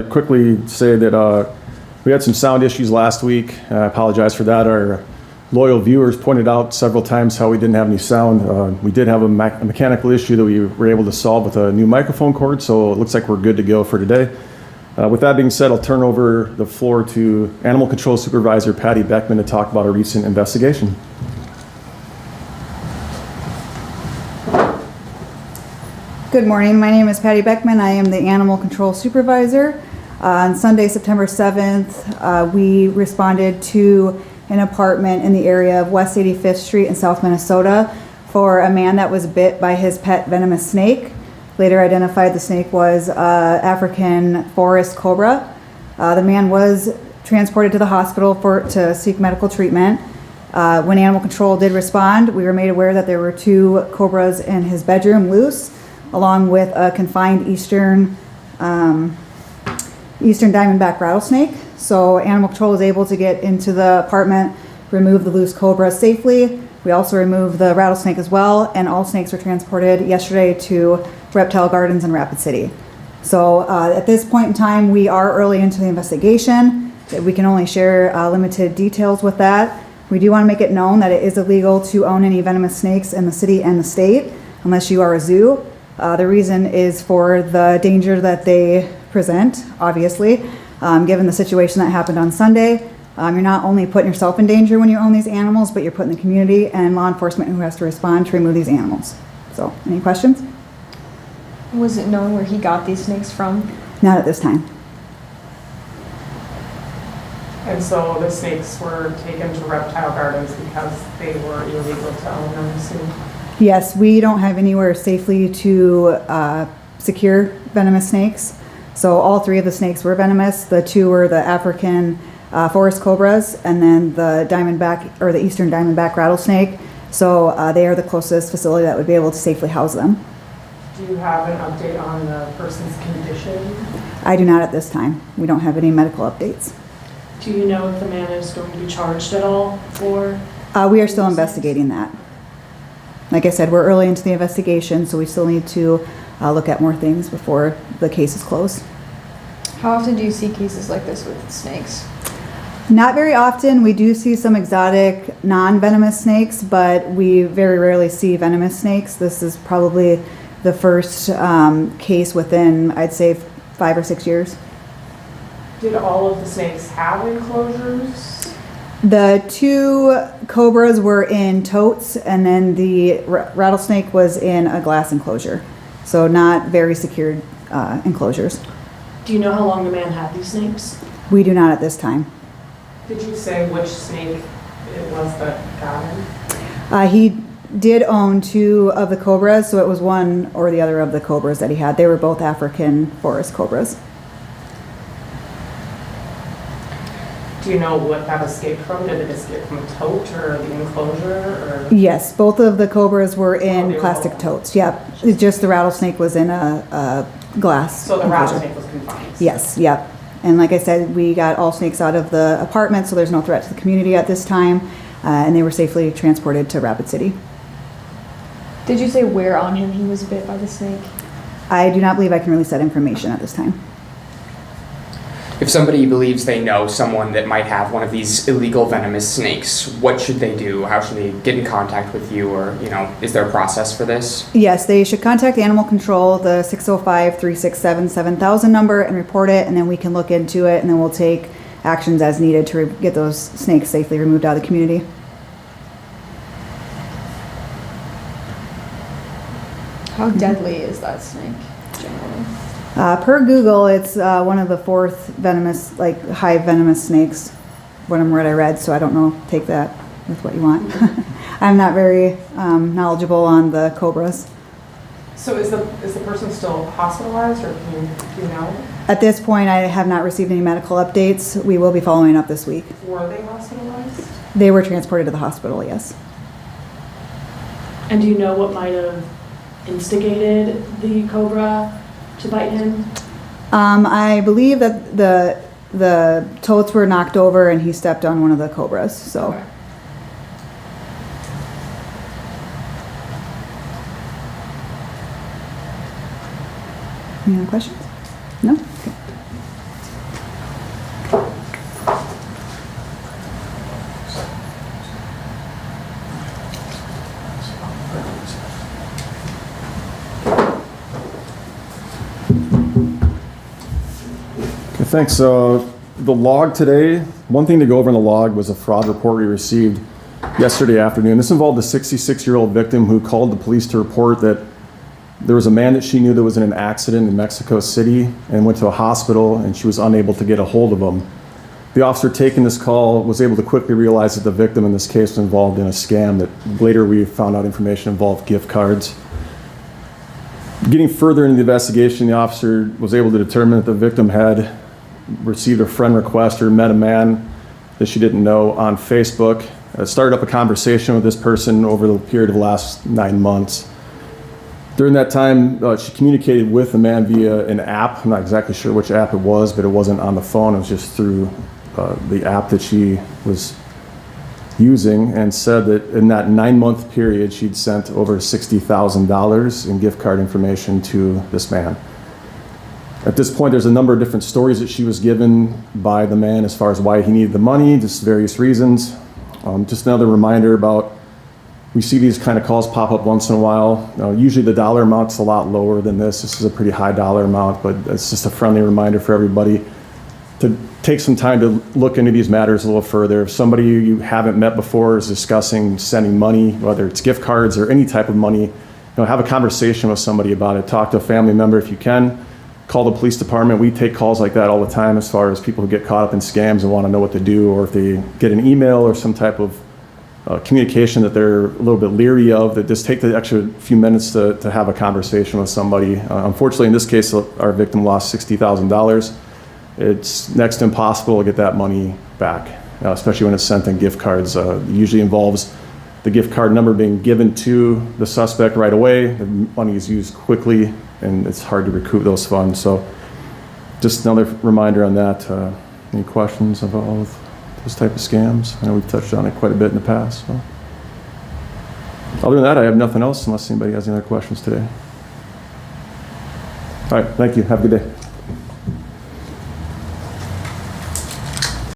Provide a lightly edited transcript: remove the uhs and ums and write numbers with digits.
Quickly say that we had some sound issues last week. I apologize for that. Our loyal viewers pointed out several times how we didn't have any sound. We did have a mechanical issue that we were able to solve with a new microphone cord, so it looks like we're good to go for today. With that being said, I'll turn over the floor to Animal Control Supervisor Patty Beckman to talk about a recent investigation. Good morning. My name is Patty Beckman. I am the Animal Control Supervisor. On Sunday, September 7th, we responded to an apartment in the area of West 85th Street in South Minnesota for a man that was bit by his pet venomous snake. Later identified the snake was African forest cobra. The man was transported to the hospital to seek medical treatment. When Animal Control did respond, we were made aware that there were 2 cobras in his bedroom loose, along with a confined eastern diamondback rattlesnake. So Animal Control was able to get into the apartment, remove the loose cobra safely. We also removed the rattlesnake as well, and all snakes were transported yesterday to Reptile Gardens in Rapid City. So at this point in time, we are early into the investigation. We can only share limited details with that. We do want to make it known that it is illegal to own any venomous snakes in the city and the state unless you are a zoo. The reason is for the danger that they present, obviously. Given the situation that happened on Sunday, you're not only putting yourself in danger when you own these animals, but you're putting the community and law enforcement who has to respond to remove these animals. So, any questions? Was it known where he got these snakes from? Not at this time. And so the snakes were taken to Reptile Gardens because they were illegal to own, I'm assuming? Yes, we don't have anywhere safely to secure venomous snakes. So all 3 of the snakes were venomous. The 2 were the African forest cobras, and then the diamondback or the eastern diamondback rattlesnake. So they are the closest facility that would be able to safely house them. Do you have an update on the person's condition? I do not at this time. We don't have any medical updates. Do you know if the man is going to be charged at all for? We are still investigating that. Like I said, we're early into the investigation, so we still need to look at more things before the case is closed. How often do you see cases like this with snakes? Not very often. We do see some exotic non-venomous snakes, but we very rarely see venomous snakes. This is probably the first case within, I'd say, 5 or 6 years. Did all of the snakes have enclosures? The 2 cobras were in totes, and then the rattlesnake was in a glass enclosure. So not very secured enclosures. Do you know how long the man had these snakes? We do not at this time. Did you say which snake it was that got him? He did own 2 of the cobras, so it was one or the other of the cobras that he had. They were both African forest cobras. Do you know what that escaped from? Did it escape from a tote or the enclosure? Or? Yes, both of the cobras were in they were plastic both. totes. Yep, it's just the rattlesnake was in a glass So the enclosure. rattlesnake was confined? Yes, yep. And like I said, we got all snakes out of the apartment, so there's no threat to the community at this time, and they were safely transported to Rapid City. Did you say where on him he was bit by the snake? I do not believe I can release that information at this time. If somebody believes they know someone that might have one of these illegal venomous snakes, what should they do? How should they get in contact with you, or, is there a process for this? Yes, they should contact Animal Control, the 605-367-7000 number, and report it, and then we can look into it, and then we'll take actions as needed to get those snakes safely removed out of the community. How deadly is that snake, generally? Per Google, it's one of the 4th venomous, high venomous snakes, from what I read, so I don't know, take that with what you want. I'm not very knowledgeable on the cobras. So is the person still hospitalized, or do you know? At this point, I have not received any medical updates. We will be following up this week. Were they hospitalized? They were transported to the hospital, yes. And do you know what might have instigated the cobra to bite him? I believe that the totes were knocked over and he stepped on one of the cobras, so. Okay. Any other questions? No? Okay. Thanks. The log today, one thing to go over in the log was a fraud report we received yesterday afternoon. This involved a 66-year-old victim who called the police to report that there was a man that she knew that was in an accident in Mexico City and went to a hospital, and she was unable to get a hold of him. The officer taking this call was able to quickly realize that the victim in this case was involved in a scam that later we found out information involved gift cards. Getting further into the investigation, the officer was able to determine that the victim had received a friend request or met a man that she didn't know on Facebook. Started up a conversation with this person over the period of the last 9 months. During that time, she communicated with the man via an app. I'm not exactly sure which app it was, but it wasn't on the phone. It was just through the app that she was using, and said that in that 9-month period, she'd sent over $60,000 in gift card information to this man. At this point, there's a number of different stories that she was given by the man as far as why he needed the money, just various reasons. Just another reminder about, we see these kind of calls pop up once in a while. Usually the dollar amount's a lot lower than this. This is a pretty high dollar amount, but it's just a friendly reminder for everybody to take some time to look into these matters a little further. If somebody you haven't met before is discussing sending money, whether it's gift cards or any type of money, have a conversation with somebody about it. Talk to a family member if you can. Call the police department. We take calls like that all the time as far as people who get caught up in scams and want to know what to do, or if they get an email or some type of communication that they're a little bit leery of, that just take the extra few minutes to have a conversation with somebody. Unfortunately, in this case, our victim lost $60,000. It's next to impossible to get that money back, especially when it's sent in gift cards. It usually involves the gift card number being given to the suspect right away. The money is used quickly, and it's hard to recoup those funds. So just another reminder on that. Any questions about all of those type of scams? I know we've touched on it quite a bit in the past. So. Other than that, I have nothing else unless anybody has any other questions today. All right, thank you. Have a good day.